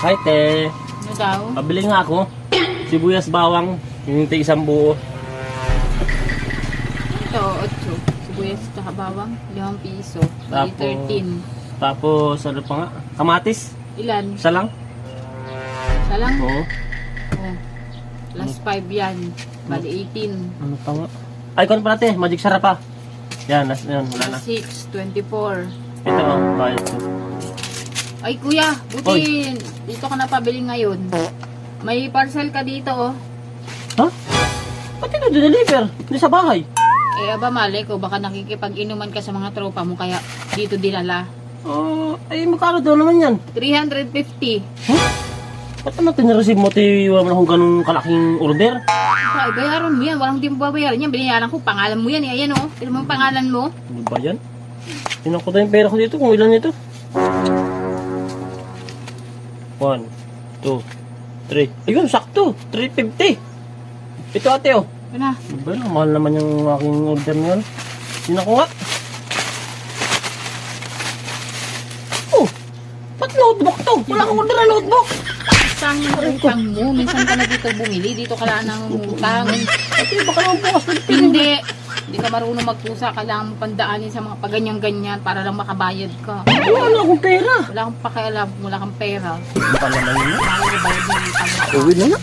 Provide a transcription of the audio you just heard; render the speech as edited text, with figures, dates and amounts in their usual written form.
Hi, te. Ano daw? Pabili nga ako. Sibuyas bawang. Yung isang buo. Ito, 8. Sibuyas at bawang, 5 piso. Bali Tapos- 13. Tapos, ano pa nga? Kamatis. Ilan? Isa lang. Isa lang? Oo. Oh. Plus 5 yan. Bali 18. Ano pa nga? Ay, kung pala te. Magic sarap pa. Yan, yan, wala na. Plus 6, 24. Ito, oh. Bayad ko. Ay kuya, buti dito ka na pabili ngayon. May parcel ka dito oh. Ha? Ba't ito deliver? Hindi sa bahay. Eh aba mali ko, baka nakikipag-inuman ka sa mga tropa mo kaya dito dinala. Ay, magkano daw naman yan? 350. Huh? Ba't naman tinireceive mo ti wala mo na kung ganun kalaking order? Ay, bayaran mo yan. Walang di mo babayaran yan. Binayaran ko. Pangalan mo yan. Ayan oh. Tignan mo yung pangalan mo. Ano ba yan? Tinan ko tayo yung pera ko dito kung ilan ito. 1, 2, 3. Ayun, sakto. 350. Ito ate oh. Ano na? Ano ba yun? Mahal naman yung aking order niyan. Tinan ko nga. Oh! Ba't notebook to? Wala akong order na notebook. Isang utang mo. Minsan ka na dito bumili. Dito ka lang ng utang. Ate, baka naman bukas na dito. Hindi. Hindi ka marunong magpusa. Kailangan mo pandaanin sa mga paganyan-ganyan para lang makabayad ka. Wala na akong pera. Wala kang pakialam. Wala kang pera. Ano pa naman yun? Kaya bayad mo yung utang mo. Uwi na na.